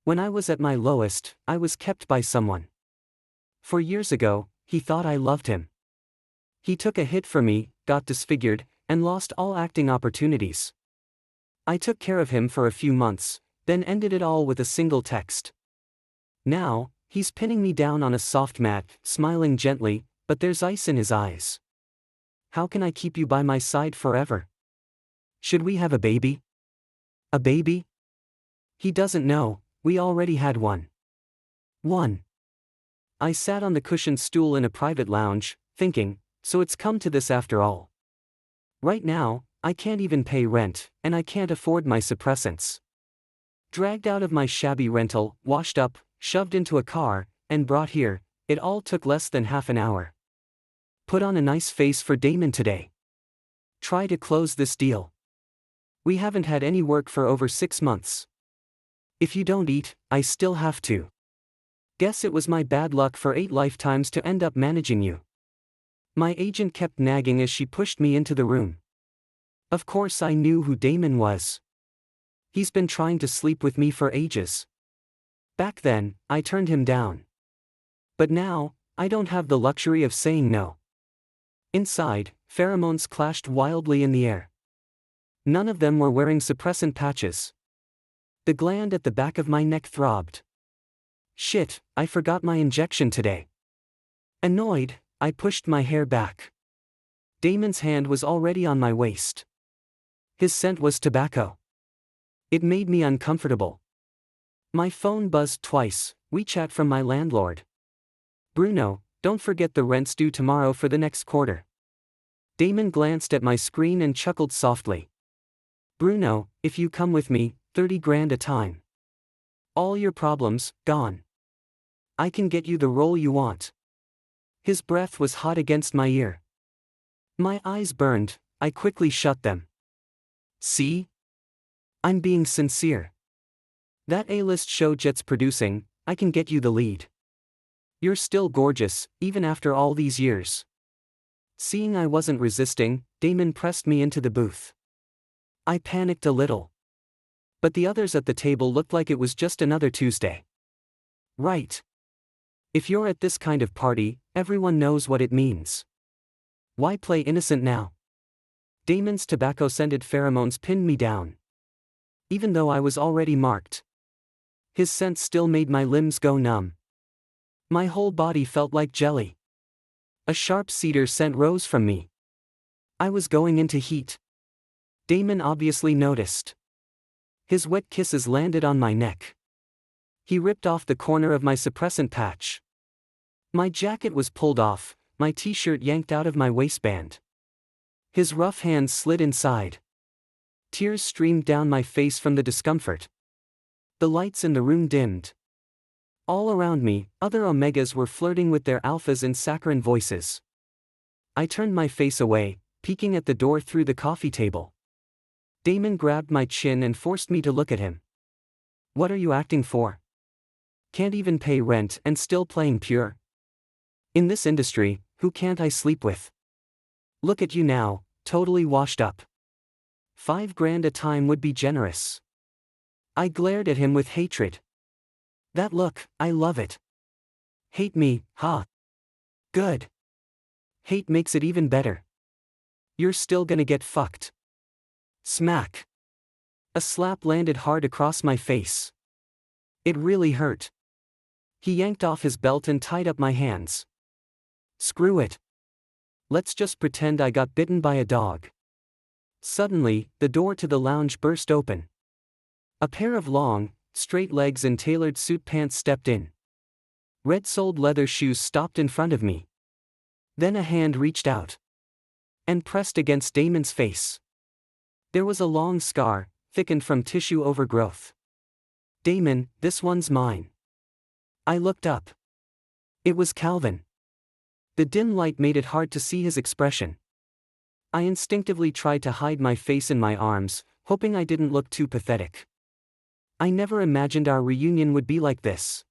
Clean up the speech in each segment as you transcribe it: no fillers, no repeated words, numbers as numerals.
When I was at my lowest, I was kept by someone. 4 years ago, he thought I loved him. He took a hit for me, got disfigured, and lost all acting opportunities. I took care of him for a few months, then ended it all with a single text. Now, he's pinning me down on a soft mat, smiling gently, but there's ice in his eyes. How can I keep you by my side forever? Should we have a baby? A baby? He doesn't know, we already had one. I sat on the cushioned stool in a private lounge, thinking, so it's come to this after all. Right now, I can't even pay rent, and I can't afford my suppressants. Dragged out of my shabby rental, washed up, shoved into a car, and brought here, it all took less than half an hour. Put on a nice face for Damon today. Try to close this deal. We haven't had any work for over 6 months. If you don't eat, I still have to. Guess it was my bad luck for 8 lifetimes to end up managing you. My agent kept nagging as she pushed me into the room. Of course I knew who Damon was. He's been trying to sleep with me for ages. Back then, I turned him down. But now, I don't have the luxury of saying no. Inside, pheromones clashed wildly in the air. None of them were wearing suppressant patches. The gland at the back of my neck throbbed. Shit, I forgot my injection today. Annoyed, I pushed my hair back. Damon's hand was already on my waist. His scent was tobacco. It made me uncomfortable. My phone buzzed twice, WeChat from my landlord. Bruno, don't forget the rent's due tomorrow for the next quarter. Damon glanced at my screen and chuckled softly. Bruno, if you come with me, 30 grand a time. All your problems, gone. I can get you the role you want. His breath was hot against my ear. My eyes burned, I quickly shut them. See? I'm being sincere. That A-list show Jet's producing, I can get you the lead. You're still gorgeous, even after all these years. Seeing I wasn't resisting, Damon pressed me into the booth. I panicked a little. But the others at the table looked like it was just another Tuesday. Right. If you're at this kind of party, everyone knows what it means. Why play innocent now? Damon's tobacco-scented pheromones pinned me down. Even though I was already marked. His scent still made my limbs go numb. My whole body felt like jelly. A sharp cedar scent rose from me. I was going into heat. Damon obviously noticed. His wet kisses landed on my neck. He ripped off the corner of my suppressant patch. My jacket was pulled off, my t-shirt yanked out of my waistband. His rough hands slid inside. Tears streamed down my face from the discomfort. The lights in the room dimmed. All around me, other Omegas were flirting with their alphas in saccharine voices. I turned my face away, peeking at the door through the coffee table. Damon grabbed my chin and forced me to look at him. What are you acting for? Can't even pay rent and still playing pure? In this industry, who can't I sleep with? Look at you now, totally washed up. 5 grand a time would be generous. I glared at him with hatred. That look, I love it. Hate me, huh? Good. Hate makes it even better. You're still gonna get fucked. Smack. A slap landed hard across my face. It really hurt. He yanked off his belt and tied up my hands. Screw it. Let's just pretend I got bitten by a dog. Suddenly, the door to the lounge burst open. A pair of long, straight legs and tailored suit pants stepped in. Red-soled leather shoes stopped in front of me. Then a hand reached out and pressed against Damon's face. There was a long scar, thickened from tissue overgrowth. Damon, this one's mine. I looked up. It was Calvin. The dim light made it hard to see his expression. I instinctively tried to hide my face in my arms, hoping I didn't look too pathetic. I never imagined our reunion would be like this.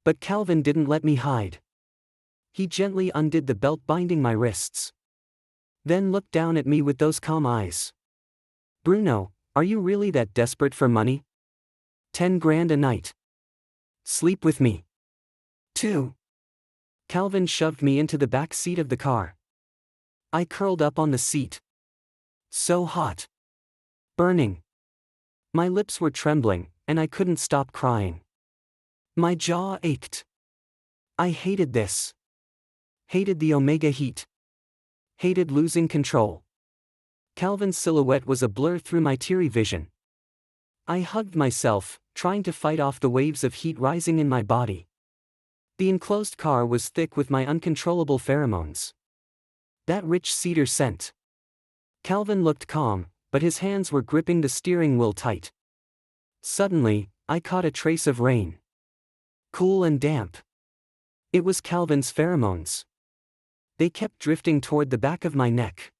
But Calvin didn't let me hide. He gently undid the belt binding my wrists. Then looked down at me with those calm eyes. Bruno, are you really that desperate for money? 10 grand a night. Sleep with me. 2. Calvin shoved me into the back seat of the car. I curled up on the seat. So hot. Burning. My lips were trembling, and I couldn't stop crying. My jaw ached. I hated this. Hated the Omega heat. Hated losing control. Calvin's silhouette was a blur through my teary vision. I hugged myself, trying to fight off the waves of heat rising in my body. The enclosed car was thick with my uncontrollable pheromones. That rich cedar scent. Calvin looked calm, but his hands were gripping the steering wheel tight. Suddenly, I caught a trace of rain. Cool and damp. It was Calvin's pheromones. They kept drifting toward the back of my neck.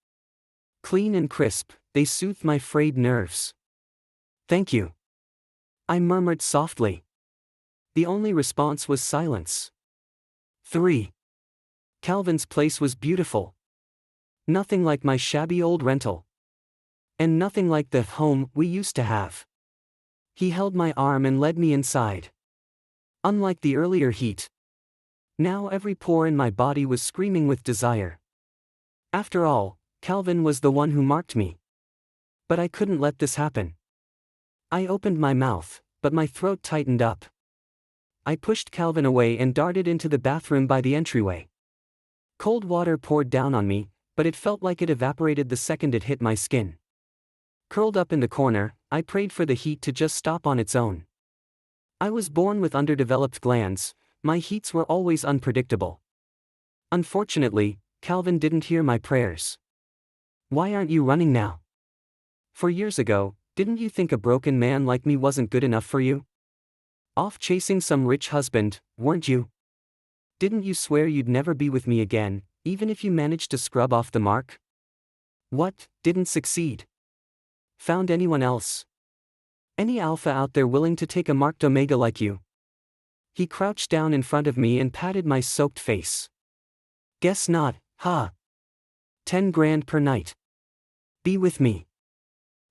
Clean and crisp, they soothed my frayed nerves. Thank you. I murmured softly. The only response was silence. 3. Calvin's place was beautiful. Nothing like my shabby old rental. And nothing like the home we used to have. He held my arm and led me inside. Unlike the earlier heat. Now every pore in my body was screaming with desire. After all, Calvin was the one who marked me. But I couldn't let this happen. I opened my mouth, but my throat tightened up. I pushed Calvin away and darted into the bathroom by the entryway. Cold water poured down on me, but it felt like it evaporated the second it hit my skin. Curled up in the corner, I prayed for the heat to just stop on its own. I was born with underdeveloped glands, my heats were always unpredictable. Unfortunately, Calvin didn't hear my prayers. Why aren't you running now? For years ago, didn't you think a broken man like me wasn't good enough for you? Off chasing some rich husband, weren't you? Didn't you swear you'd never be with me again, even if you managed to scrub off the mark? What, didn't succeed? Found anyone else? Any alpha out there willing to take a marked Omega like you? He crouched down in front of me and patted my soaked face. Guess not, huh? 10 grand per night. Be with me.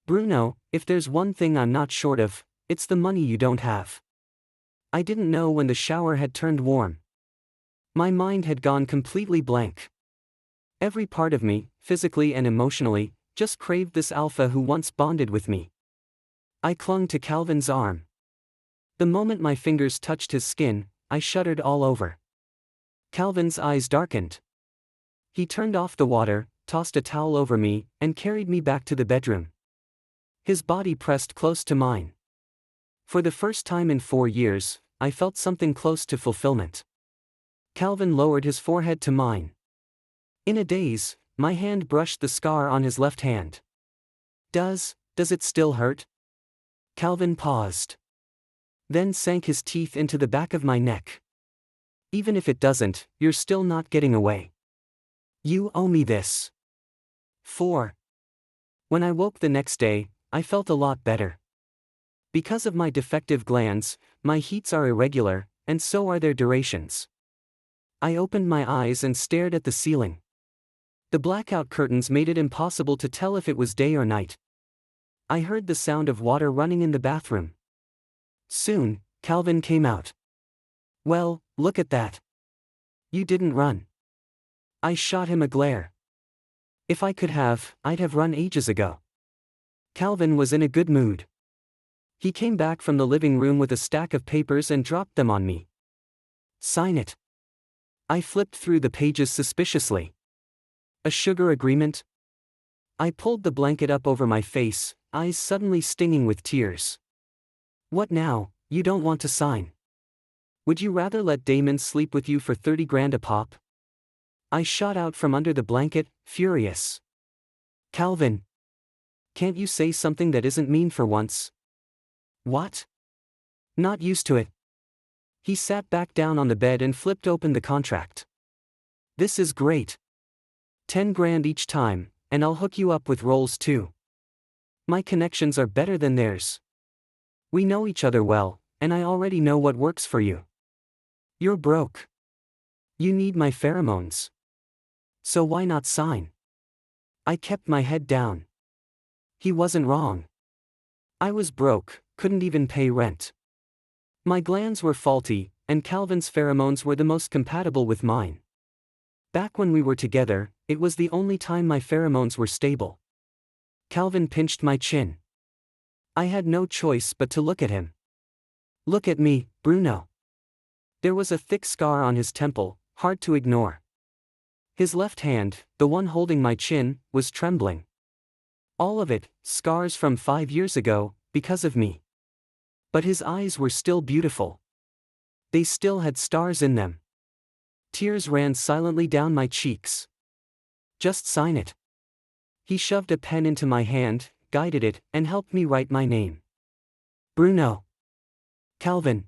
Bruno, if there's one thing I'm not short of, it's the money you don't have. I didn't know when the shower had turned warm. My mind had gone completely blank. Every part of me, physically and emotionally, just craved this alpha who once bonded with me. I clung to Calvin's arm. The moment my fingers touched his skin, I shuddered all over. Calvin's eyes darkened. He turned off the water, tossed a towel over me, and carried me back to the bedroom. His body pressed close to mine. For the first time in 4 years, I felt something close to fulfillment. Calvin lowered his forehead to mine. In a daze, my hand brushed the scar on his left hand. Does it still hurt? Calvin paused. Then sank his teeth into the back of my neck. Even if it doesn't, you're still not getting away. You owe me this. 4. When I woke the next day, I felt a lot better. Because of my defective glands, my heats are irregular, and so are their durations. I opened my eyes and stared at the ceiling. The blackout curtains made it impossible to tell if it was day or night. I heard the sound of water running in the bathroom. Soon, Calvin came out. Well, look at that. You didn't run. I shot him a glare. If I could have, I'd have run ages ago. Calvin was in a good mood. He came back from the living room with a stack of papers and dropped them on me. Sign it. I flipped through the pages suspiciously. A sugar agreement? I pulled the blanket up over my face, eyes suddenly stinging with tears. What now, you don't want to sign? Would you rather let Damon sleep with you for 30 grand a pop? I shot out from under the blanket, furious. Calvin. Can't you say something that isn't mean for once? What? Not used to it. He sat back down on the bed and flipped open the contract. This is great. 10 grand each time, and I'll hook you up with roles too. My connections are better than theirs. We know each other well, and I already know what works for you. You're broke. You need my pheromones. So why not sign? I kept my head down. He wasn't wrong. I was broke, couldn't even pay rent. My glands were faulty, and Calvin's pheromones were the most compatible with mine. Back when we were together, it was the only time my pheromones were stable. Calvin pinched my chin. I had no choice but to look at him. Look at me, Bruno. There was a thick scar on his temple, hard to ignore. His left hand, the one holding my chin, was trembling. All of it, scars from 5 years ago, because of me. But his eyes were still beautiful. They still had stars in them. Tears ran silently down my cheeks. Just sign it. He shoved a pen into my hand, guided it, and helped me write my name. Bruno. Calvin.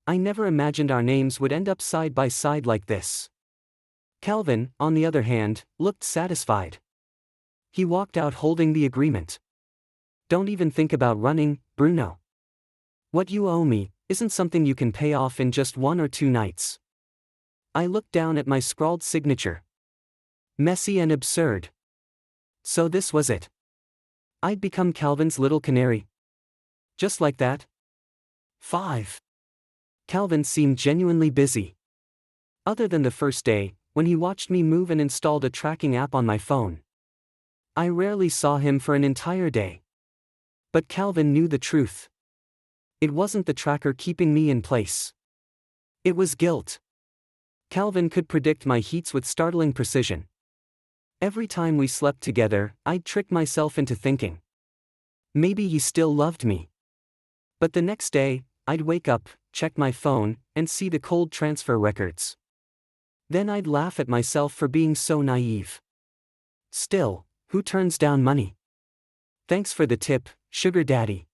I never imagined our names would end up side by side like this. Calvin, on the other hand, looked satisfied. He walked out holding the agreement. Don't even think about running, Bruno. What you owe me isn't something you can pay off in just 1 or 2 nights. I looked down at my scrawled signature. Messy and absurd. So this was it. I'd become Calvin's little canary. Just like that. 5. Calvin seemed genuinely busy. Other than the first day, when he watched me move and installed a tracking app on my phone. I rarely saw him for an entire day. But Calvin knew the truth. It wasn't the tracker keeping me in place. It was guilt. Calvin could predict my heats with startling precision. Every time we slept together, I'd trick myself into thinking. Maybe he still loved me. But the next day, I'd wake up, check my phone, and see the cold transfer records. Then I'd laugh at myself for being so naive. Still, who turns down money? Thanks for the tip, Sugar Daddy.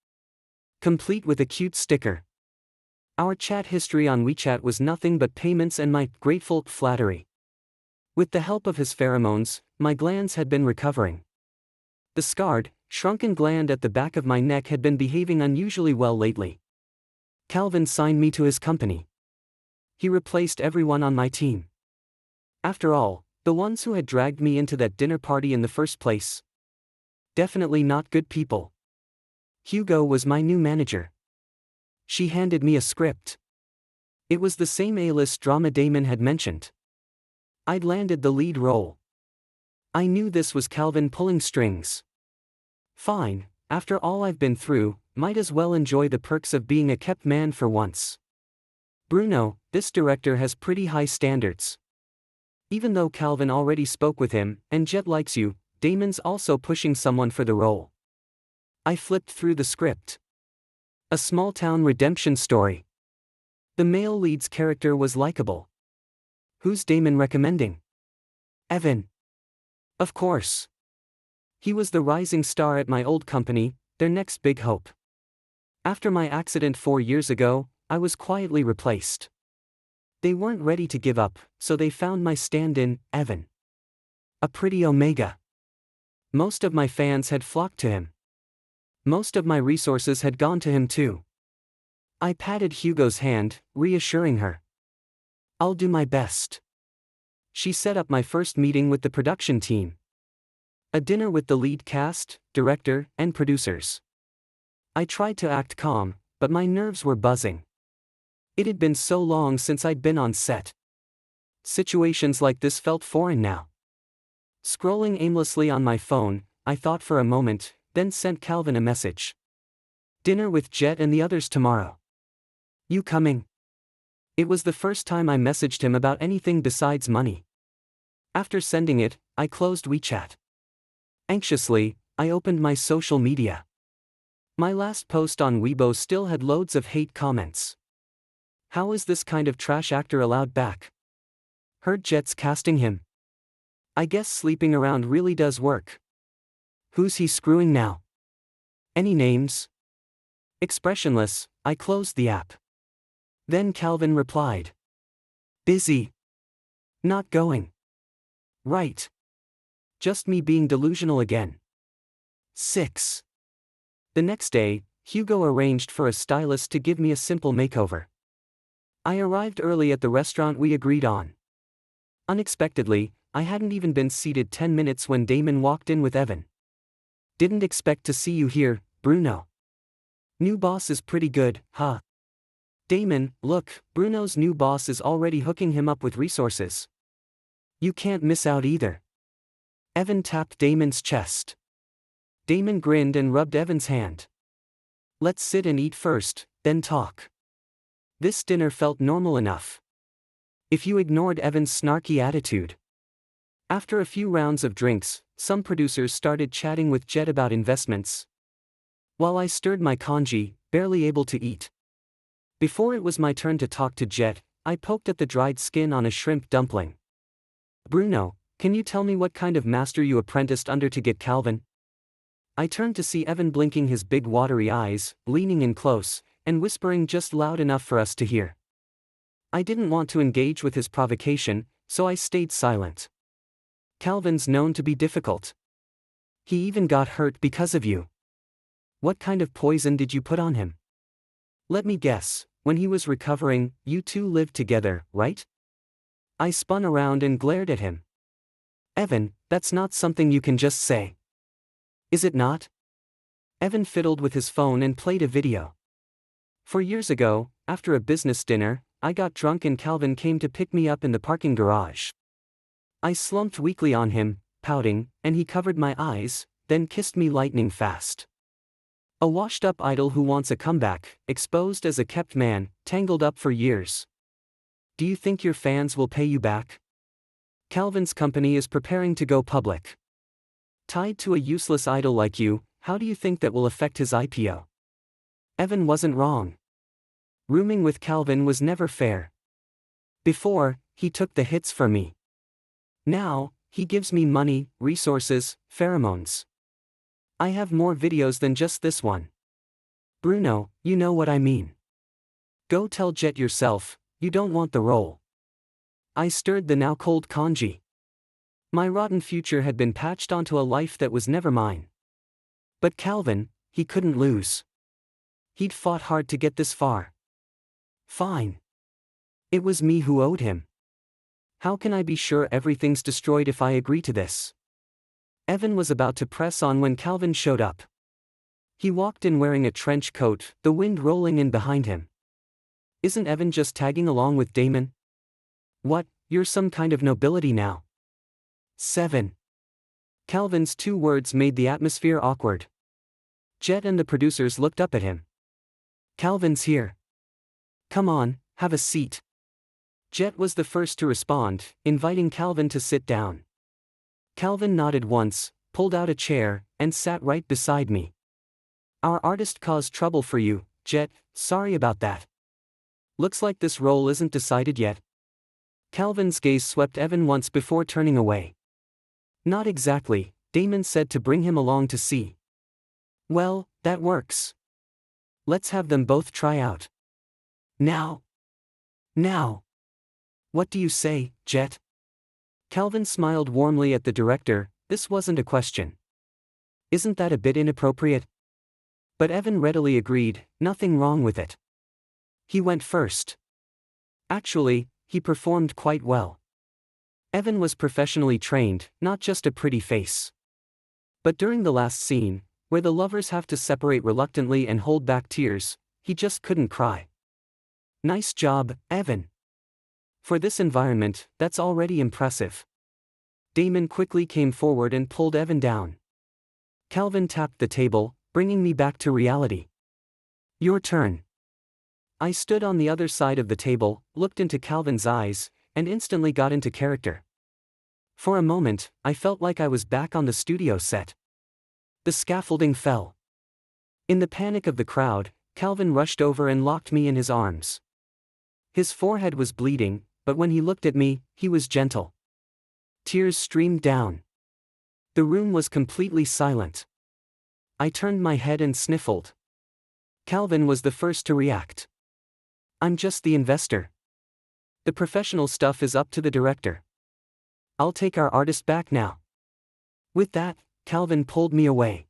Complete with a cute sticker. Our chat history on WeChat was nothing but payments and my grateful flattery. With the help of his pheromones, my glands had been recovering. The scarred, shrunken gland at the back of my neck had been behaving unusually well lately. Calvin signed me to his company. He replaced everyone on my team. After all, the ones who had dragged me into that dinner party in the first place. Definitely not good people. Hugo was my new manager. She handed me a script. It was the same A-list drama Damon had mentioned. I'd landed the lead role. I knew this was Calvin pulling strings. Fine, after all I've been through, might as well enjoy the perks of being a kept man for once. Bruno, this director has pretty high standards. Even though Calvin already spoke with him, and Jet likes you, Damon's also pushing someone for the role. I flipped through the script. A small-town redemption story. The male lead's character was likable. Who's Damon recommending? Evan. Of course. He was the rising star at my old company, their next big hope. After my accident 4 years ago, I was quietly replaced. They weren't ready to give up, so they found my stand-in, Evan. A pretty Omega. Most of my fans had flocked to him. Most of my resources had gone to him too. I patted Hugo's hand, reassuring her. I'll do my best. She set up my first meeting with the production team. A dinner with the lead cast, director, and producers. I tried to act calm, but my nerves were buzzing. It had been so long since I'd been on set. Situations like this felt foreign now. Scrolling aimlessly on my phone, I thought for a moment, then sent Calvin a message. Dinner with Jet and the others tomorrow. You coming? It was the first time I messaged him about anything besides money. After sending it, I closed WeChat. Anxiously, I opened my social media. My last post on Weibo still had loads of hate comments. How is this kind of trash actor allowed back? Heard Jet's casting him. I guess sleeping around really does work. Who's he screwing now? Any names? Expressionless, I closed the app. Then Calvin replied. Busy. Not going. Right. Just me being delusional again. 6. The next day, Hugo arranged for a stylist to give me a simple makeover. I arrived early at the restaurant we agreed on. Unexpectedly, I hadn't even been seated 10 minutes when Damon walked in with Evan. Didn't expect to see you here, Bruno. New boss is pretty good, huh? Damon, look, Bruno's new boss is already hooking him up with resources. You can't miss out either. Evan tapped Damon's chest. Damon grinned and rubbed Evan's hand. Let's sit and eat first, then talk. This dinner felt normal enough. If you ignored Evan's snarky attitude. After a few rounds of drinks, some producers started chatting with Jet about investments. While I stirred my congee, barely able to eat. Before it was my turn to talk to Jet, I poked at the dried skin on a shrimp dumpling. Bruno, can you tell me what kind of master you apprenticed under to get Calvin? I turned to see Evan blinking his big watery eyes, leaning in close, and whispering just loud enough for us to hear. I didn't want to engage with his provocation, so I stayed silent. Calvin's known to be difficult. He even got hurt because of you. What kind of poison did you put on him? Let me guess, when he was recovering, you two lived together, right? I spun around and glared at him. Evan, that's not something you can just say. Is it not? Evan fiddled with his phone and played a video. 4 years ago, after a business dinner, I got drunk and Calvin came to pick me up in the parking garage. I slumped weakly on him, pouting, and he covered my eyes, then kissed me lightning fast. A washed-up idol who wants a comeback, exposed as a kept man, tangled up for years. Do you think your fans will pay you back? Calvin's company is preparing to go public. Tied to a useless idol like you, how do you think that will affect his IPO? Evan wasn't wrong. Rooming with Calvin was never fair. Before, he took the hits for me. Now, he gives me money, resources, pheromones. I have more videos than just this one. Bruno, you know what I mean. Go tell Jet yourself, you don't want the role. I stirred the now cold congee. My rotten future had been patched onto a life that was never mine. But Calvin, he couldn't lose. He'd fought hard to get this far. Fine. It was me who owed him. How can I be sure everything's destroyed if I agree to this? Evan was about to press on when Calvin showed up. He walked in wearing a trench coat, the wind rolling in behind him. Isn't Evan just tagging along with Damon? What, you're some kind of nobility now? 7. Calvin's 2 words made the atmosphere awkward. Jet and the producers looked up at him. Calvin's here. Come on, have a seat. Jet was the first to respond, inviting Calvin to sit down. Calvin nodded once, pulled out a chair, and sat right beside me. Our artist caused trouble for you, Jet, sorry about that. Looks like this role isn't decided yet. Calvin's gaze swept Evan once before turning away. Not exactly, Damon said to bring him along to see. Well, that works. Let's have them both try out. Now. What do you say, Jet? Calvin smiled warmly at the director, this wasn't a question. Isn't that a bit inappropriate? But Evan readily agreed, nothing wrong with it. He went first. Actually, he performed quite well. Evan was professionally trained, not just a pretty face. But during the last scene, where the lovers have to separate reluctantly and hold back tears, he just couldn't cry. Nice job, Evan. For this environment, that's already impressive. Damon quickly came forward and pulled Evan down. Calvin tapped the table, bringing me back to reality. Your turn. I stood on the other side of the table, looked into Calvin's eyes, and instantly got into character. For a moment, I felt like I was back on the studio set. The scaffolding fell. In the panic of the crowd, Calvin rushed over and locked me in his arms. His forehead was bleeding, but when he looked at me, he was gentle. Tears streamed down. The room was completely silent. I turned my head and sniffled. Calvin was the first to react. I'm just the investor. The professional stuff is up to the director. I'll take our artist back now. With that, Calvin pulled me away.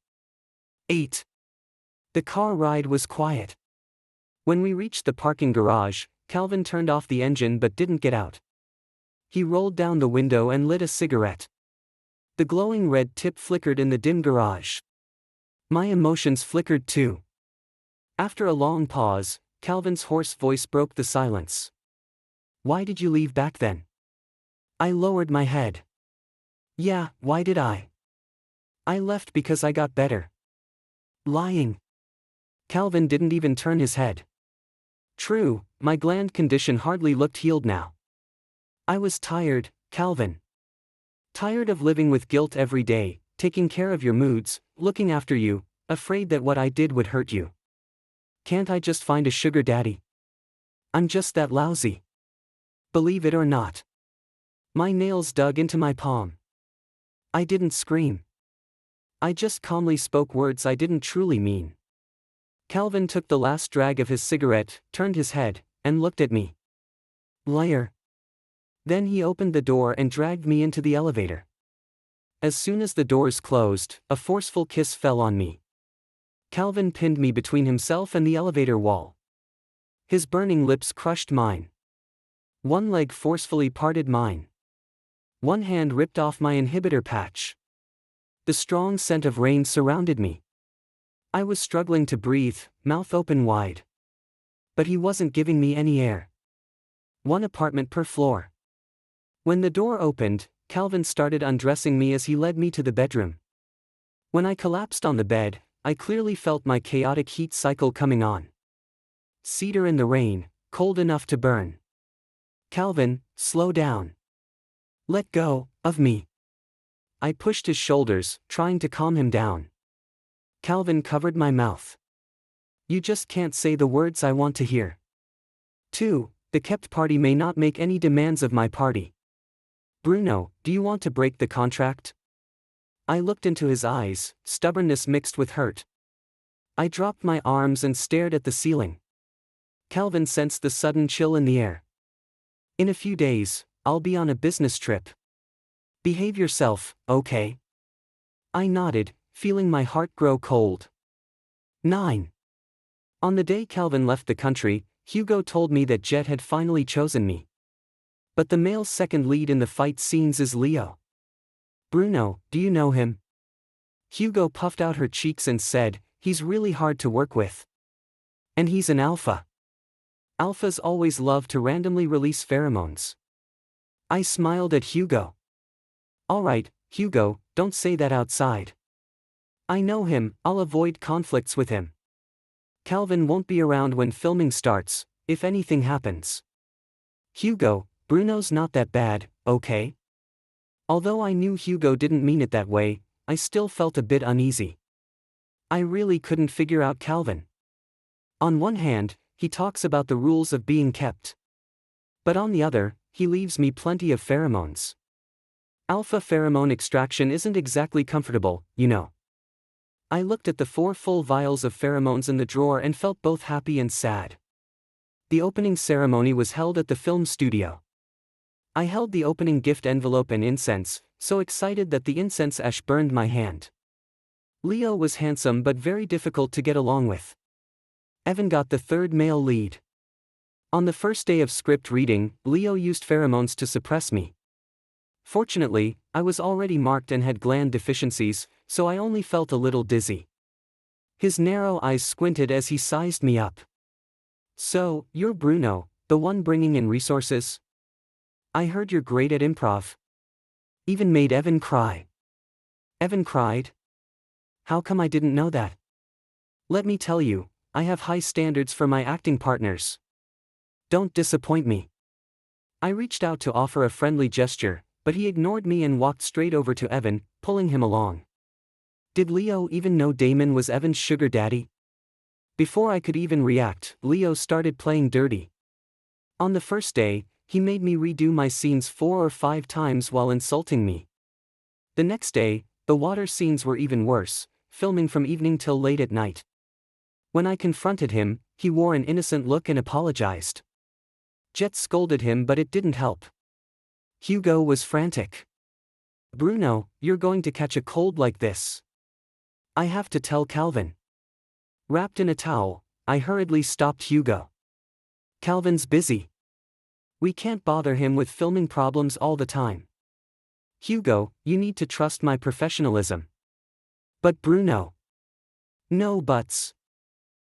8. The car ride was quiet. When we reached the parking garage, Calvin turned off the engine but didn't get out. He rolled down the window and lit a cigarette. The glowing red tip flickered in the dim garage. My emotions flickered too. After a long pause, Calvin's hoarse voice broke the silence. Why did you leave back then? I lowered my head. Yeah, why did I? I left because I got better. Lying. Calvin didn't even turn his head. True, my gland condition hardly looked healed now. I was tired, Calvin. Tired of living with guilt every day, taking care of your moods, looking after you, afraid that what I did would hurt you. Can't I just find a sugar daddy? I'm just that lousy. Believe it or not. My nails dug into my palm. I didn't scream. I just calmly spoke words I didn't truly mean. Calvin took the last drag of his cigarette, turned his head, and looked at me. Liar. Then he opened the door and dragged me into the elevator. As soon as the doors closed, a forceful kiss fell on me. Calvin pinned me between himself and the elevator wall. His burning lips crushed mine. One leg forcefully parted mine. One hand ripped off my inhibitor patch. The strong scent of rain surrounded me. I was struggling to breathe, mouth open wide. But he wasn't giving me any air. One apartment per floor. When the door opened, Calvin started undressing me as he led me to the bedroom. When I collapsed on the bed, I clearly felt my chaotic heat cycle coming on. Cedar in the rain, cold enough to burn. Calvin, slow down. Let go of me. I pushed his shoulders, trying to calm him down. Calvin covered my mouth. You just can't say the words I want to hear. 2. The kept party may not make any demands of my party. Bruno, do you want to break the contract? I looked into his eyes, stubbornness mixed with hurt. I dropped my arms and stared at the ceiling. Calvin sensed the sudden chill in the air. In a few days, I'll be on a business trip. Behave yourself, okay? I nodded, feeling my heart grow cold. 9. On the day Calvin left the country, Hugo told me that Jet had finally chosen me. But the male's second lead in the fight scenes is Leo. Bruno, do you know him? Hugo puffed out her cheeks and said, he's really hard to work with. And he's an alpha. Alphas always love to randomly release pheromones. I smiled at Hugo. Alright, Hugo, don't say that outside. I know him, I'll avoid conflicts with him. Calvin won't be around when filming starts, if anything happens. Hugo, Bruno's not that bad, okay? Although I knew Hugo didn't mean it that way, I still felt a bit uneasy. I really couldn't figure out Calvin. On one hand, he talks about the rules of being kept. But on the other, he leaves me plenty of pheromones. Alpha pheromone extraction isn't exactly comfortable, you know. I looked at the 4 full vials of pheromones in the drawer and felt both happy and sad. The opening ceremony was held at the film studio. I held the opening gift envelope and incense, so excited that the incense ash burned my hand. Leo was handsome but very difficult to get along with. Evan got the 3rd male lead. On the first day of script reading, Leo used pheromones to suppress me. Fortunately, I was already marked and had gland deficiencies, so I only felt a little dizzy. His narrow eyes squinted as he sized me up. So, you're Bruno, the one bringing in resources? I heard you're great at improv. Even made Evan cry. Evan cried? How come I didn't know that? Let me tell you, I have high standards for my acting partners. Don't disappoint me. I reached out to offer a friendly gesture, but he ignored me and walked straight over to Evan, pulling him along. Did Leo even know Damon was Evan's sugar daddy? Before I could even react, Leo started playing dirty. On the first day, he made me redo my scenes 4 or 5 times while insulting me. The next day, the water scenes were even worse, filming from evening till late at night. When I confronted him, he wore an innocent look and apologized. Jet scolded him but it didn't help. Hugo was frantic. Bruno, you're going to catch a cold like this. I have to tell Calvin. Wrapped in a towel, I hurriedly stopped Hugo. Calvin's busy. We can't bother him with filming problems all the time. Hugo, you need to trust my professionalism. But Bruno. No buts.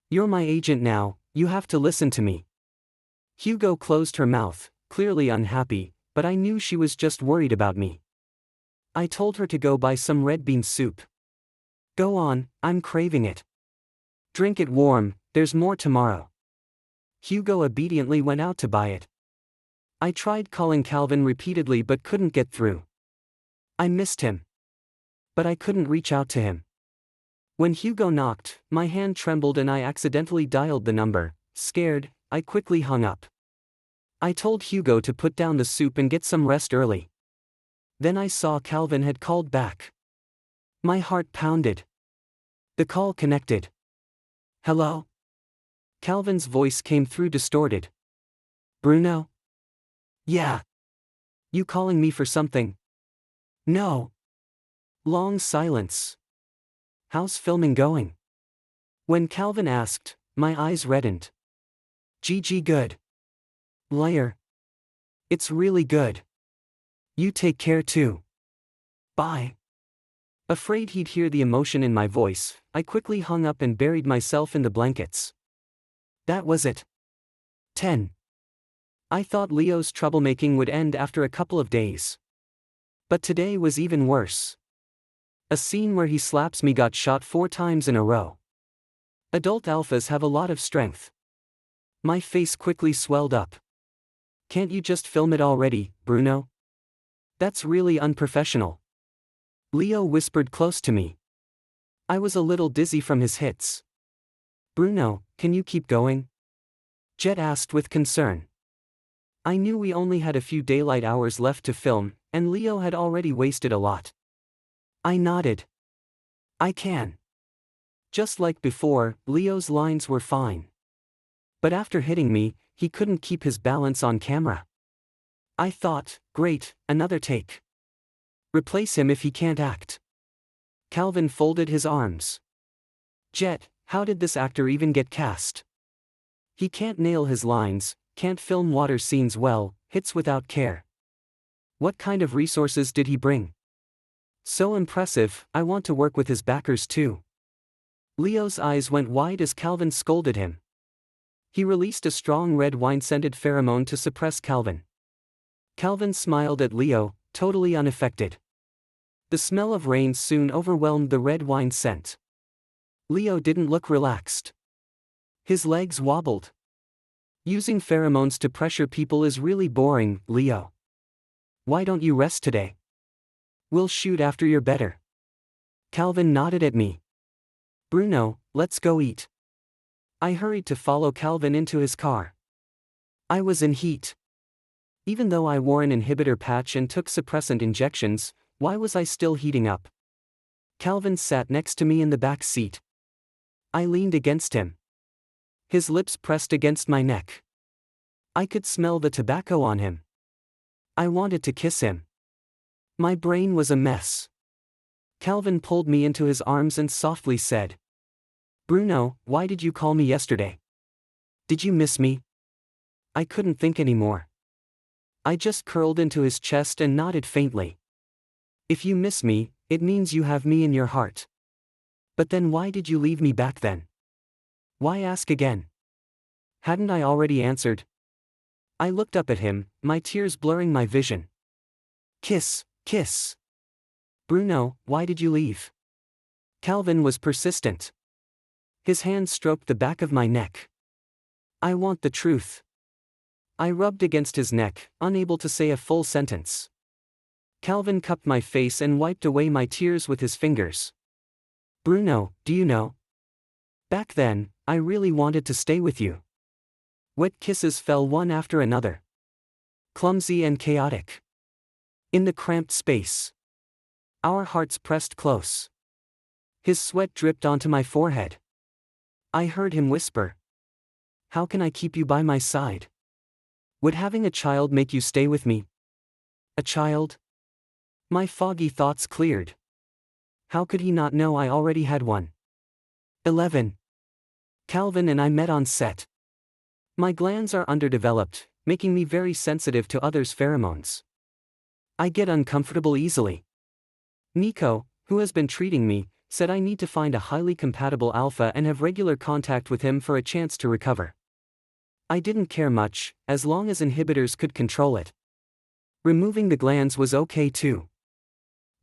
You're my agent now, You have to listen to me. Hugo closed her mouth, clearly unhappy, but I knew she was just worried about me. I told her to go buy some red bean soup. Go on, I'm craving it. Drink it warm, there's more tomorrow. Hugo obediently went out to buy it. I tried calling Calvin repeatedly but couldn't get through. I missed him. But I couldn't reach out to him. When Hugo knocked, my hand trembled and I accidentally dialed the number. Scared, I quickly hung up. I told Hugo to put down the soup and get some rest early. Then I saw Calvin had called back. My heart pounded. The call connected. Hello? Calvin's voice came through distorted. Bruno? Yeah. You calling me for something? No. Long silence. How's filming going? When Calvin asked, my eyes reddened. GG good. Liar. It's really good. You take care too. Bye. Afraid he'd hear the emotion in my voice, I quickly hung up and buried myself in the blankets. That was it. 10. I thought Leo's troublemaking would end after a couple of days. But today was even worse. A scene where he slaps me got shot 4 times in a row. Adult alphas have a lot of strength. My face quickly swelled up. Can't you just film it already, Bruno? That's really unprofessional. Leo whispered close to me. I was a little dizzy from his hits. Bruno, can you keep going? Jet asked with concern. I knew we only had a few daylight hours left to film, and Leo had already wasted a lot. I nodded. I can. Just like before, Leo's lines were fine. But after hitting me, he couldn't keep his balance on camera. I thought, great, another take. Replace him if he can't act. Calvin folded his arms. Jet, how did this actor even get cast? He can't nail his lines, can't film water scenes well, hits without care. What kind of resources did he bring? So impressive, I want to work with his backers too. Leo's eyes went wide as Calvin scolded him. He released a strong red wine-scented pheromone to suppress Calvin. Calvin smiled at Leo, totally unaffected. The smell of rain soon overwhelmed the red wine scent. Leo didn't look relaxed. His legs wobbled. Using pheromones to pressure people is really boring, Leo. Why don't you rest today? We'll shoot after you're better. Calvin nodded at me. Bruno, let's go eat. I hurried to follow Calvin into his car. I was in heat. Even though I wore an inhibitor patch and took suppressant injections, why was I still heating up? Calvin sat next to me in the back seat. I leaned against him. His lips pressed against my neck. I could smell the tobacco on him. I wanted to kiss him. My brain was a mess. Calvin pulled me into his arms and softly said, Bruno, why did you call me yesterday? Did you miss me? I couldn't think anymore. I just curled into his chest and nodded faintly. If you miss me, it means you have me in your heart. But then why did you leave me back then? Why ask again? Hadn't I already answered? I looked up at him, my tears blurring my vision. Kiss, kiss. Bruno, why did you leave? Calvin was persistent. His hand stroked the back of my neck. I want the truth. I rubbed against his neck, unable to say a full sentence. Calvin cupped my face and wiped away my tears with his fingers. Bruno, do you know? Back then, I really wanted to stay with you. Wet kisses fell one after another. Clumsy and chaotic. In the cramped space. Our hearts pressed close. His sweat dripped onto my forehead. I heard him whisper. How can I keep you by my side? Would having a child make you stay with me? A child? My foggy thoughts cleared. How could he not know I already had one? 11. Calvin and I met on set. My glands are underdeveloped, making me very sensitive to others' pheromones. I get uncomfortable easily. Nico, who has been treating me, said I need to find a highly compatible alpha and have regular contact with him for a chance to recover. I didn't care much, as long as inhibitors could control it. Removing the glands was okay too.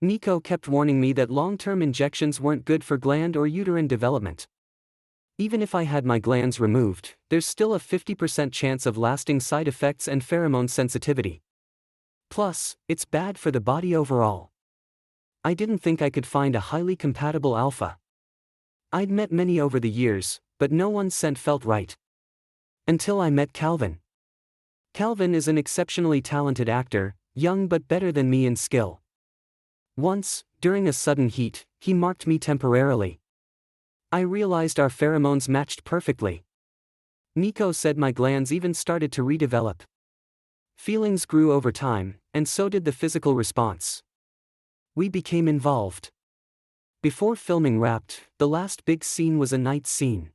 Nico kept warning me that long-term injections weren't good for gland or uterine development. Even if I had my glands removed, there's still a 50% chance of lasting side effects and pheromone sensitivity. Plus, it's bad for the body overall. I didn't think I could find a highly compatible alpha. I'd met many over the years, but no one's scent felt right. Until I met Calvin. Calvin is an exceptionally talented actor, young but better than me in skill. Once, during a sudden heat, he marked me temporarily. I realized our pheromones matched perfectly. Nico said my glands even started to redevelop. Feelings grew over time, and so did the physical response. We became involved. Before filming wrapped, the last big scene was a night scene.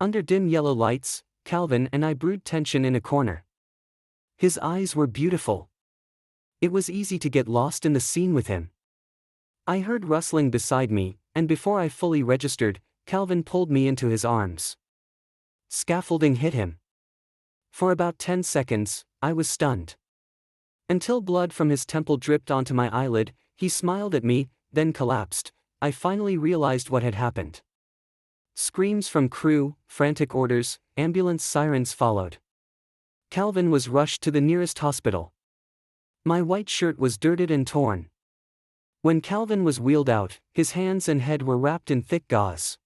Under dim yellow lights, Calvin and I brewed tension in a corner. His eyes were beautiful. It was easy to get lost in the scene with him. I heard rustling beside me, and before I fully registered, Calvin pulled me into his arms. Scaffolding hit him. For about 10 seconds, I was stunned. Until blood from his temple dripped onto my eyelid, he smiled at me, then collapsed. I finally realized what had happened. Screams from crew, frantic orders, ambulance sirens followed. Calvin was rushed to the nearest hospital. My white shirt was dirted and torn. When Calvin was wheeled out, his hands and head were wrapped in thick gauze.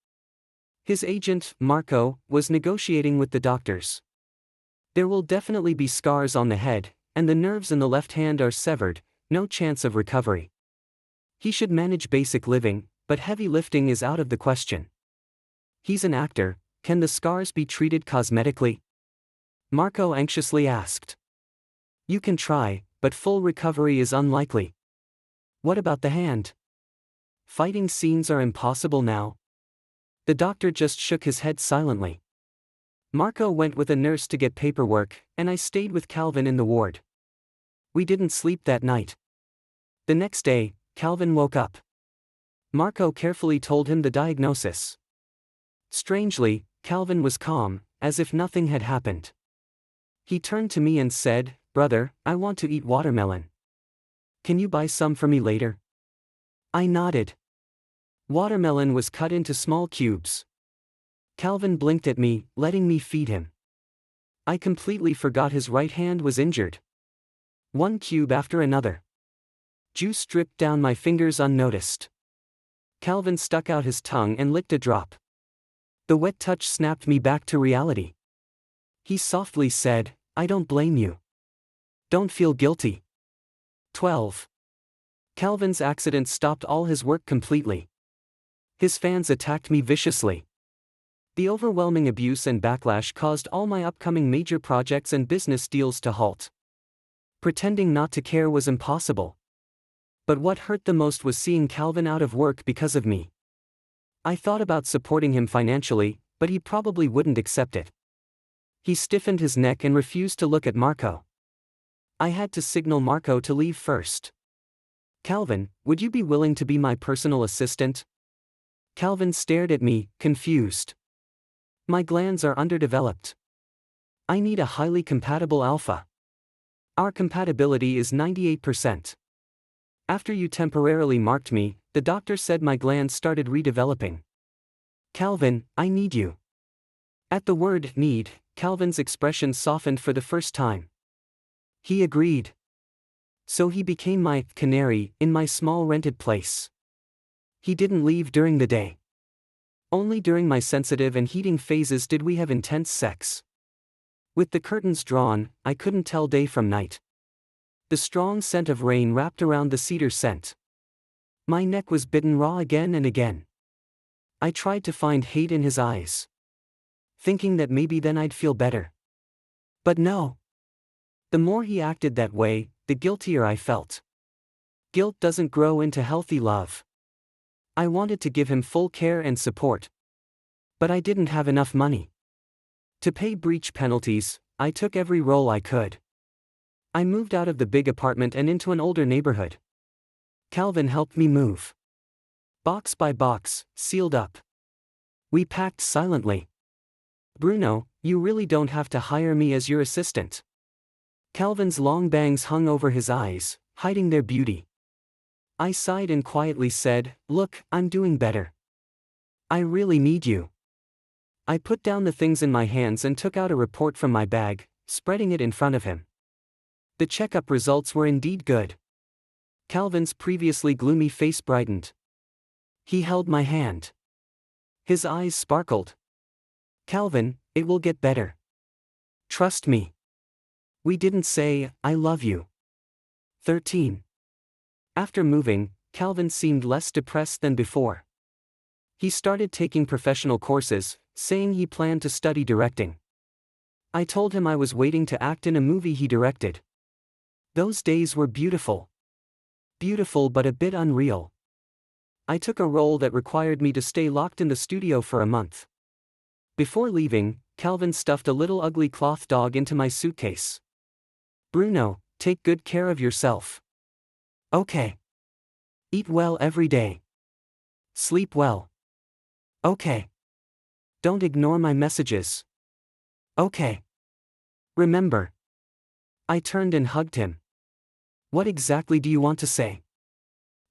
His agent, Marco, was negotiating with the doctors. There will definitely be scars on the head, and the nerves in the left hand are severed, no chance of recovery. He should manage basic living, but heavy lifting is out of the question. He's an actor, can the scars be treated cosmetically? Marco anxiously asked. You can try, but full recovery is unlikely. What about the hand? Fighting scenes are impossible now. The doctor just shook his head silently. Marco went with a nurse to get paperwork, and I stayed with Calvin in the ward. We didn't sleep that night. The next day, Calvin woke up. Marco carefully told him the diagnosis. Strangely, Calvin was calm, as if nothing had happened. He turned to me and said, "Brother, I want to eat watermelon. Can you buy some for me later?" I nodded. Watermelon was cut into small cubes. Calvin blinked at me, letting me feed him. I completely forgot his right hand was injured. One cube after another. Juice dripped down my fingers unnoticed. Calvin stuck out his tongue and licked a drop. The wet touch snapped me back to reality. He softly said, "I don't blame you. Don't feel guilty." 12. Calvin's accident stopped all his work completely. His fans attacked me viciously. The overwhelming abuse and backlash caused all my upcoming major projects and business deals to halt. Pretending not to care was impossible. But what hurt the most was seeing Calvin out of work because of me. I thought about supporting him financially, but he probably wouldn't accept it. He stiffened his neck and refused to look at Marco. I had to signal Marco to leave first. "Calvin, would you be willing to be my personal assistant?" Calvin stared at me, confused. My glands are underdeveloped. I need a highly compatible alpha. Our compatibility is 98%. After you temporarily marked me, the doctor said my glands started redeveloping. "Calvin, I need you." At the word "need," Calvin's expression softened for the first time. He agreed. So he became my canary in my small rented place. He didn't leave during the day. Only during my sensitive and heating phases did we have intense sex. With the curtains drawn, I couldn't tell day from night. The strong scent of rain wrapped around the cedar scent. My neck was bitten raw again and again. I tried to find hate in his eyes, thinking that maybe then I'd feel better. But no. The more he acted that way, the guiltier I felt. Guilt doesn't grow into healthy love. I wanted to give him full care and support. But I didn't have enough money. To pay breach penalties, I took every role I could. I moved out of the big apartment and into an older neighborhood. Calvin helped me move. Box by box, sealed up. We packed silently. Bruno, you really don't have to hire me as your assistant. Calvin's long bangs hung over his eyes, hiding their beauty. I sighed and quietly said, "Look, I'm doing better. I really need you." I put down the things in my hands and took out a report from my bag, spreading it in front of him. The checkup results were indeed good. Calvin's previously gloomy face brightened. He held my hand. His eyes sparkled. "Calvin, it will get better. Trust me." We didn't say, "I love you." 13. After moving, Calvin seemed less depressed than before. He started taking professional courses, saying he planned to study directing. I told him I was waiting to act in a movie he directed. Those days were beautiful. Beautiful but a bit unreal. I took a role that required me to stay locked in the studio for a month. Before leaving, Calvin stuffed a little ugly cloth dog into my suitcase. "Bruno, take good care of yourself. Okay. Eat well every day. Sleep well. Okay. Don't ignore my messages. Okay. Remember." I turned and hugged him. "What exactly do you want to say?"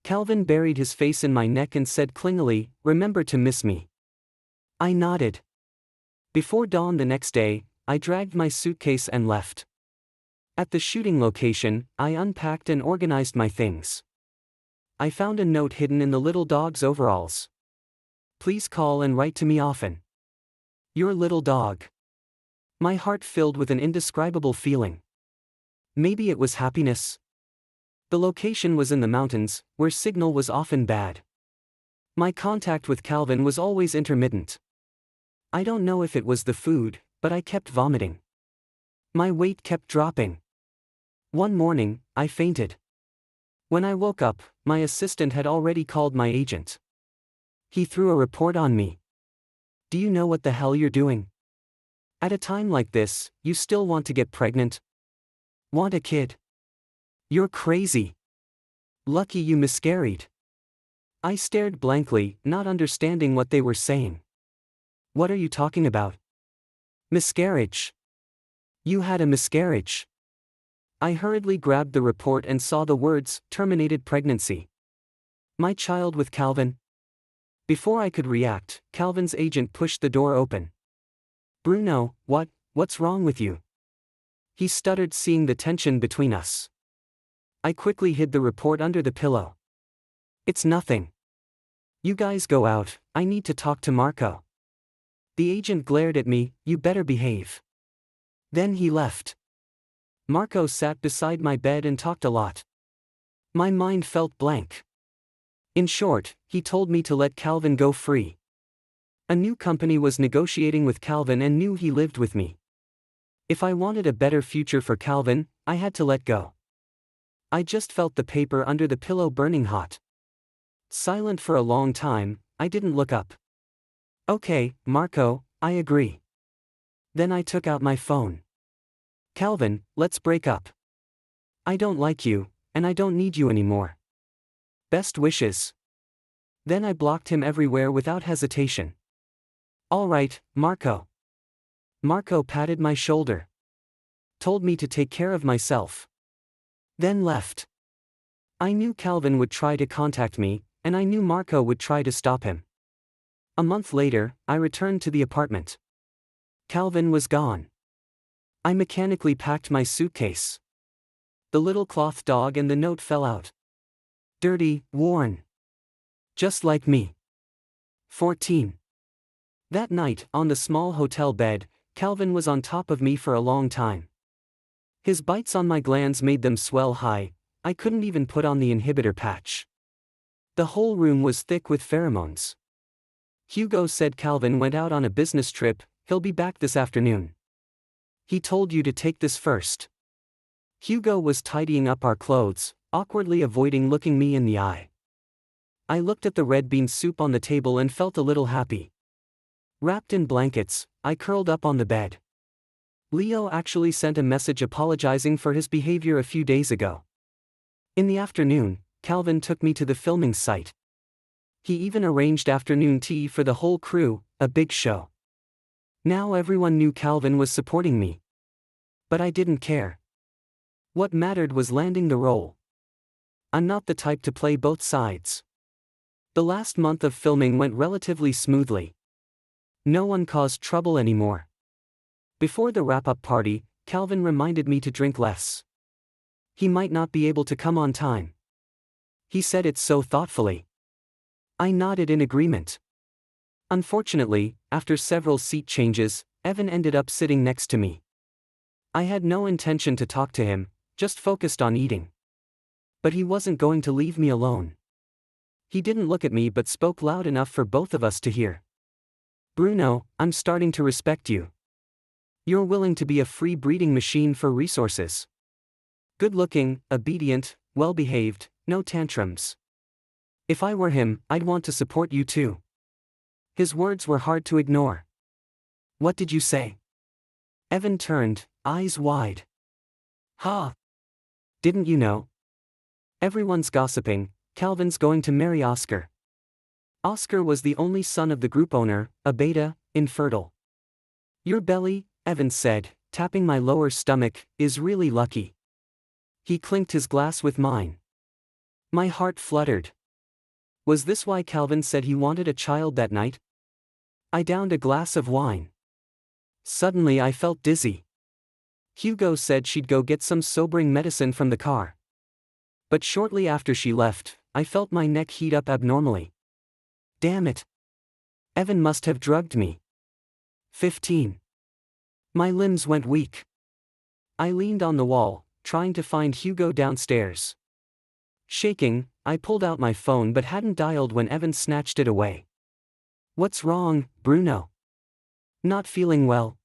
Calvin buried his face in my neck and said clingily, "Remember to miss me." I nodded. Before dawn the next day, I dragged my suitcase and left. At the shooting location, I unpacked and organized my things. I found a note hidden in the little dog's overalls. "Please call and write to me often. Your little dog." My heart filled with an indescribable feeling. Maybe it was happiness. The location was in the mountains, where signal was often bad. My contact with Calvin was always intermittent. I don't know if it was the food, but I kept vomiting. My weight kept dropping. One morning, I fainted. When I woke up, my assistant had already called my agent. He threw a report on me. "Do you know what the hell you're doing? At a time like this, you still want to get pregnant? Want a kid? You're crazy. Lucky you miscarried." I stared blankly, not understanding what they were saying. "What are you talking about?" "Miscarriage. You had a miscarriage." I hurriedly grabbed the report and saw the words, "Terminated pregnancy." My child with Calvin? Before I could react, Calvin's agent pushed the door open. "Bruno, what's wrong with you?" He stuttered, seeing the tension between us. I quickly hid the report under the pillow. "It's nothing. You guys go out, I need to talk to Marco." The agent glared at me, "You better behave." Then he left. Marco sat beside my bed and talked a lot. My mind felt blank. In short, he told me to let Calvin go free. A new company was negotiating with Calvin and knew he lived with me. If I wanted a better future for Calvin, I had to let go. I just felt the paper under the pillow burning hot. Silent for a long time, I didn't look up. "Okay, Marco, I agree." Then I took out my phone. "Calvin, let's break up. I don't like you, and I don't need you anymore. Best wishes." Then I blocked him everywhere without hesitation. "All right, Marco." Marco patted my shoulder. Told me to take care of myself. Then left. I knew Calvin would try to contact me, and I knew Marco would try to stop him. A month later, I returned to the apartment. Calvin was gone. I mechanically packed my suitcase. The little cloth dog and the note fell out. Dirty, worn. Just like me. 14. That night, on the small hotel bed, Calvin was on top of me for a long time. His bites on my glands made them swell high. I couldn't even put on the inhibitor patch. The whole room was thick with pheromones. Hugo said Calvin went out on a business trip, he'll be back this afternoon. He told you to take this first. Hugo was tidying up our clothes, awkwardly avoiding looking me in the eye. I looked at the red bean soup on the table and felt a little happy. Wrapped in blankets, I curled up on the bed. Leo actually sent a message apologizing for his behavior a few days ago. In the afternoon, Calvin took me to the filming site. He even arranged afternoon tea for the whole crew, a big show. Now everyone knew Calvin was supporting me. But I didn't care. What mattered was landing the role. I'm not the type to play both sides. The last month of filming went relatively smoothly. No one caused trouble anymore. Before the wrap-up party, Calvin reminded me to drink less. He might not be able to come on time. He said it so thoughtfully. I nodded in agreement. Unfortunately, after several seat changes, Evan ended up sitting next to me. I had no intention to talk to him, just focused on eating. But he wasn't going to leave me alone. He didn't look at me but spoke loud enough for both of us to hear. Bruno, I'm starting to respect you. You're willing to be a free breeding machine for resources. Good-looking, obedient, well-behaved, no tantrums. If I were him, I'd want to support you too. His words were hard to ignore. What did you say? Evan turned, eyes wide. Ha! Didn't you know? Everyone's gossiping, Calvin's going to marry Oscar. Oscar was the only son of the group owner, a beta, infertile. Your belly, Evan said, tapping my lower stomach, is really lucky. He clinked his glass with mine. My heart fluttered. Was this why Calvin said he wanted a child that night? I downed a glass of wine. Suddenly I felt dizzy. Hugo said she'd go get some sobering medicine from the car. But shortly after she left, I felt my neck heat up abnormally. Damn it. Evan must have drugged me. 15. My limbs went weak. I leaned on the wall, trying to find Hugo downstairs. Shaking, I pulled out my phone but hadn't dialed when Evan snatched it away. What's wrong, Bruno? Not feeling well?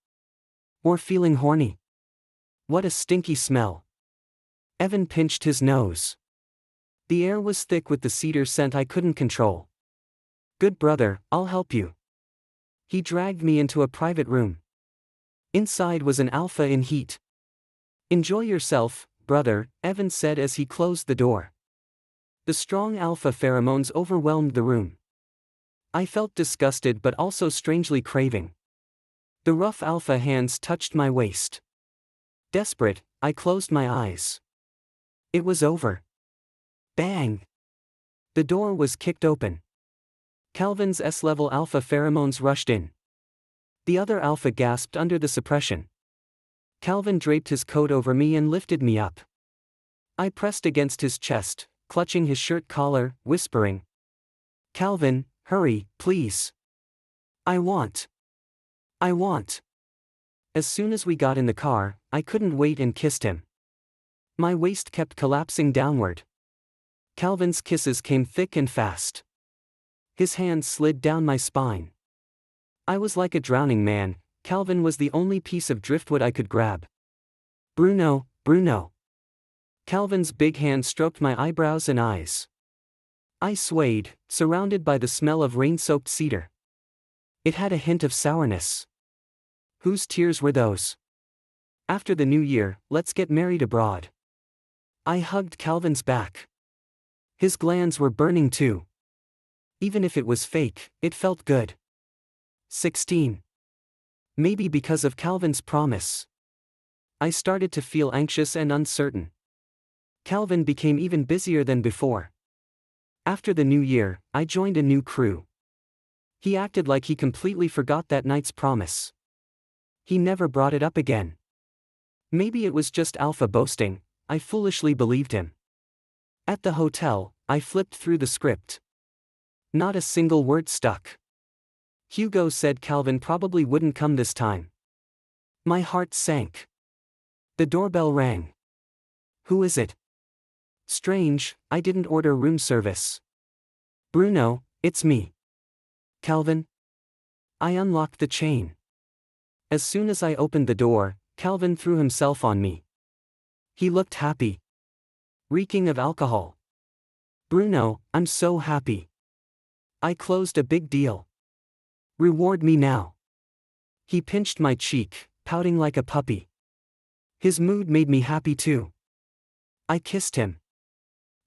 Or feeling horny? What a stinky smell. Evan pinched his nose. The air was thick with the cedar scent I couldn't control. Good brother, I'll help you. He dragged me into a private room. Inside was an alpha in heat. Enjoy yourself, brother, Evan said as he closed the door. The strong alpha pheromones overwhelmed the room. I felt disgusted but also strangely craving. The rough alpha hands touched my waist. Desperate, I closed my eyes. It was over. Bang! The door was kicked open. Calvin's S-level alpha pheromones rushed in. The other alpha gasped under the suppression. Calvin draped his coat over me and lifted me up. I pressed against his chest, clutching his shirt collar, whispering. Calvin, hurry, please. I want. As soon as we got in the car, I couldn't wait and kissed him. My waist kept collapsing downward. Calvin's kisses came thick and fast. His hands slid down my spine. I was like a drowning man. Calvin was the only piece of driftwood I could grab. Bruno. Calvin's big hand stroked my eyebrows and eyes. I swayed, surrounded by the smell of rain-soaked cedar. It had a hint of sourness. Whose tears were those? After the new year, let's get married abroad. I hugged Calvin's back. His glands were burning too. Even if it was fake, it felt good. 16. Maybe because of Calvin's promise. I started to feel anxious and uncertain. Calvin became even busier than before. After the new year, I joined a new crew. He acted like he completely forgot that night's promise. He never brought it up again. Maybe it was just alpha boasting. I foolishly believed him. At the hotel, I flipped through the script. Not a single word stuck. Hugo said Calvin probably wouldn't come this time. My heart sank. The doorbell rang. Who is it? Strange, I didn't order room service. Bruno, it's me. Calvin? I unlocked the chain. As soon as I opened the door, Calvin threw himself on me. He looked happy. Reeking of alcohol. Bruno, I'm so happy. I closed a big deal. Reward me now. He pinched my cheek, pouting like a puppy. His mood made me happy too. I kissed him.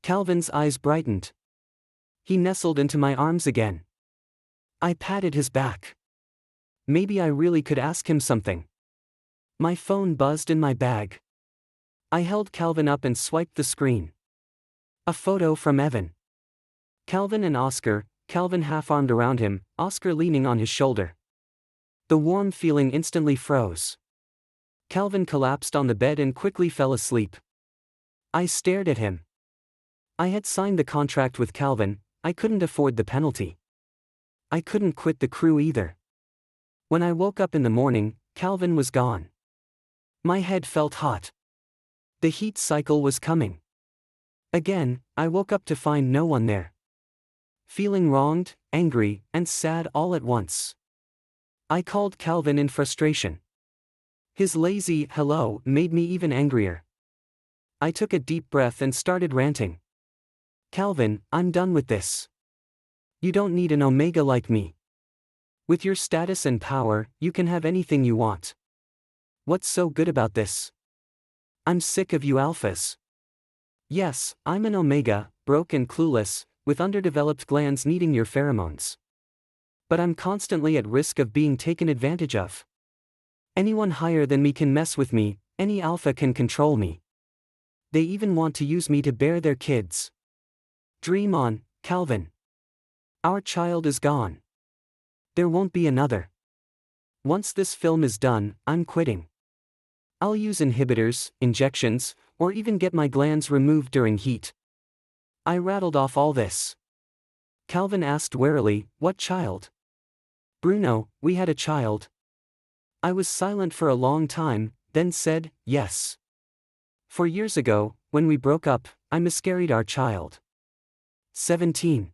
Calvin's eyes brightened. He nestled into my arms again. I patted his back. Maybe I really could ask him something. My phone buzzed in my bag. I held Calvin up and swiped the screen. A photo from Evan. Calvin and Oscar, Calvin half-armed around him, Oscar leaning on his shoulder. The warm feeling instantly froze. Calvin collapsed on the bed and quickly fell asleep. I stared at him. I had signed the contract with Calvin, I couldn't afford the penalty. I couldn't quit the crew either. When I woke up in the morning, Calvin was gone. My head felt hot. The heat cycle was coming. Again, I woke up to find no one there. Feeling wronged, angry, and sad all at once. I called Calvin in frustration. His lazy hello made me even angrier. I took a deep breath and started ranting. Calvin, I'm done with this. You don't need an Omega like me. With your status and power, you can have anything you want. What's so good about this? I'm sick of you alphas. Yes, I'm an Omega, broke and clueless, with underdeveloped glands needing your pheromones. But I'm constantly at risk of being taken advantage of. Anyone higher than me can mess with me, any alpha can control me. They even want to use me to bear their kids. Dream on, Calvin. Our child is gone. There won't be another. Once this film is done, I'm quitting. I'll use inhibitors, injections, or even get my glands removed during heat. I rattled off all this. Calvin asked warily, what child? Bruno, we had a child. I was silent for a long time, then said, yes. 4 years ago, when we broke up, I miscarried our child. 17.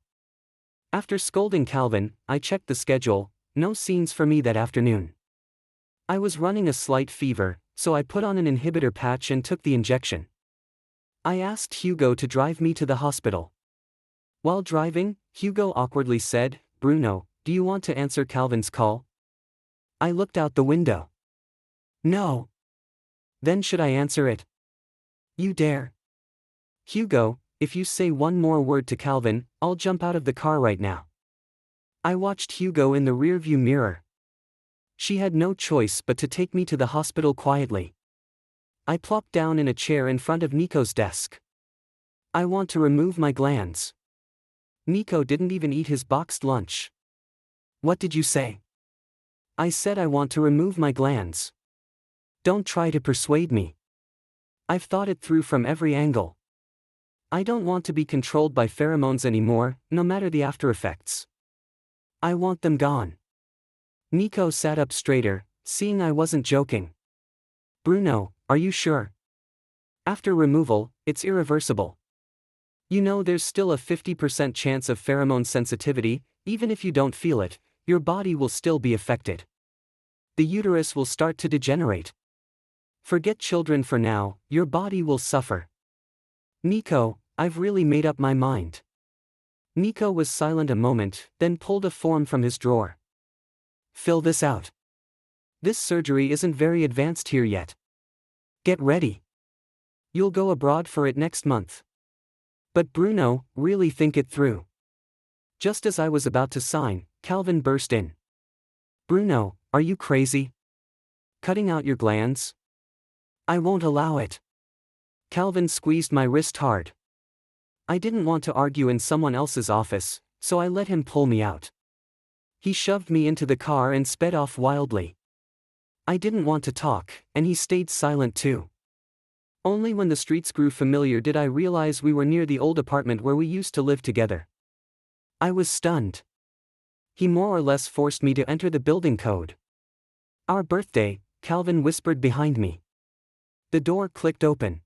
After scolding Calvin, I checked the schedule, no scenes for me that afternoon. I was running a slight fever, so I put on an inhibitor patch and took the injection. I asked Hugo to drive me to the hospital. While driving, Hugo awkwardly said, Bruno, do you want to answer Calvin's call? I looked out the window. No. Then should I answer it? You dare. Hugo, if you say one more word to Calvin, I'll jump out of the car right now. I watched Hugo in the rearview mirror. She had no choice but to take me to the hospital quietly. I plopped down in a chair in front of Nico's desk. I want to remove my glands. Nico didn't even eat his boxed lunch. What did you say? I said I want to remove my glands. Don't try to persuade me. I've thought it through from every angle. I don't want to be controlled by pheromones anymore, no matter the after effects. I want them gone. Nico sat up straighter, seeing I wasn't joking. Bruno, are you sure? After removal, it's irreversible. You know there's still a 50% chance of pheromone sensitivity, even if you don't feel it, your body will still be affected. The uterus will start to degenerate. Forget children for now, your body will suffer. Nico, I've really made up my mind. Nico was silent a moment, then pulled a form from his drawer. Fill this out. This surgery isn't very advanced here yet. Get ready. You'll go abroad for it next month. But Bruno, really think it through. Just as I was about to sign, Calvin burst in. Bruno, are you crazy? Cutting out your glands? I won't allow it. Calvin squeezed my wrist hard. I didn't want to argue in someone else's office, so I let him pull me out. He shoved me into the car and sped off wildly. I didn't want to talk, and he stayed silent too. Only when the streets grew familiar did I realize we were near the old apartment where we used to live together. I was stunned. He more or less forced me to enter the building code. Our birthday, Calvin whispered behind me. The door clicked open.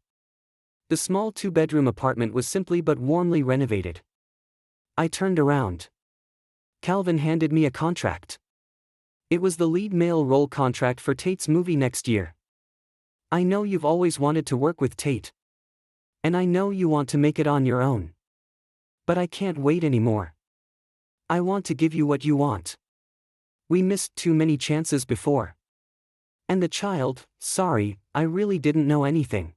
The small 2-bedroom apartment was simply but warmly renovated. I turned around. Calvin handed me a contract. It was the lead male role contract for Tate's movie next year. I know you've always wanted to work with Tate. And I know you want to make it on your own. But I can't wait anymore. I want to give you what you want. We missed too many chances before. And the child, sorry, I really didn't know anything.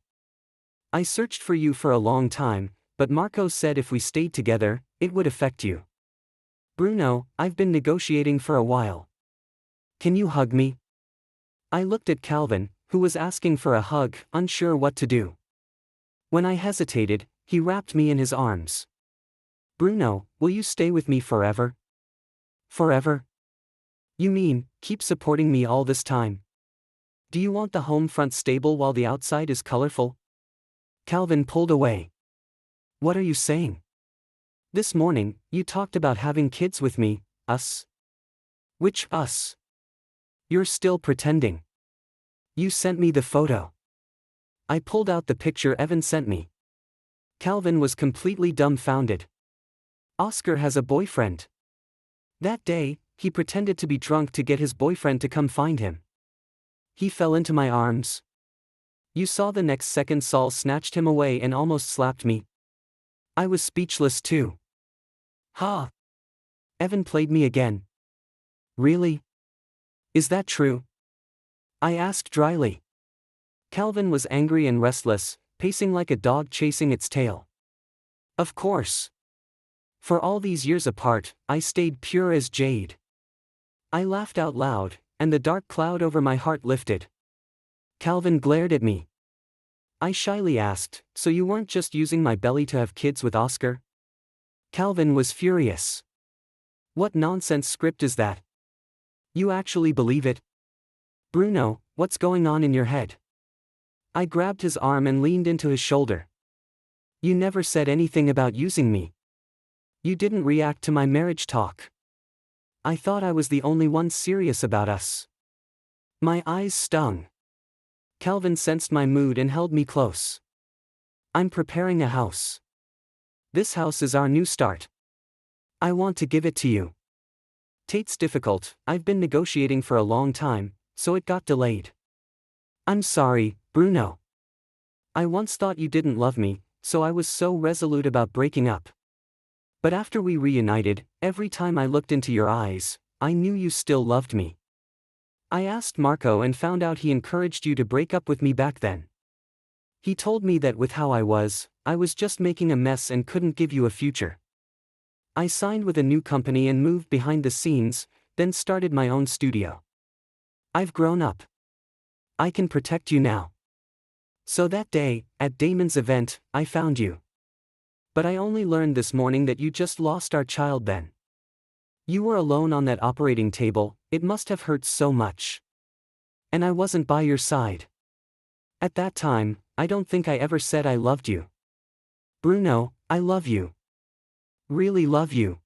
I searched for you for a long time, but Marco said if we stayed together, it would affect you. Bruno, I've been negotiating for a while. Can you hug me? I looked at Calvin, who was asking for a hug, unsure what to do. When I hesitated, he wrapped me in his arms. Bruno, will you stay with me forever? Forever? You mean, keep supporting me all this time? Do you want the home front stable while the outside is colorful? Calvin pulled away. What are you saying? This morning, you talked about having kids with me, us. Which us? You're still pretending. You sent me the photo. I pulled out the picture Evan sent me. Calvin was completely dumbfounded. Oscar has a boyfriend. That day, he pretended to be drunk to get his boyfriend to come find him. He fell into my arms. You saw the next second Saul snatched him away and almost slapped me. I was speechless too. Ha! Evan played me again. Really? Is that true? I asked dryly. Calvin was angry and restless, pacing like a dog chasing its tail. Of course. For all these years apart, I stayed pure as jade. I laughed out loud, and the dark cloud over my heart lifted. Calvin glared at me. I shyly asked, so you weren't just using my belly to have kids with Oscar? Calvin was furious. What nonsense script is that? You actually believe it? Bruno, what's going on in your head? I grabbed his arm and leaned into his shoulder. You never said anything about using me. You didn't react to my marriage talk. I thought I was the only one serious about us. My eyes stung. Calvin sensed my mood and held me close. I'm preparing a house. This house is our new start. I want to give it to you. Tate's difficult, I've been negotiating for a long time, so it got delayed. I'm sorry, Bruno. I once thought you didn't love me, so I was so resolute about breaking up. But after we reunited, every time I looked into your eyes, I knew you still loved me. I asked Marco and found out he encouraged you to break up with me back then. He told me that with how I was just making a mess and couldn't give you a future. I signed with a new company and moved behind the scenes, then started my own studio. I've grown up. I can protect you now. So that day, at Damon's event, I found you. But I only learned this morning that you just lost our child then. You were alone on that operating table, it must have hurt so much. And I wasn't by your side. At that time, I don't think I ever said I loved you. Bruno, I love you. Really love you.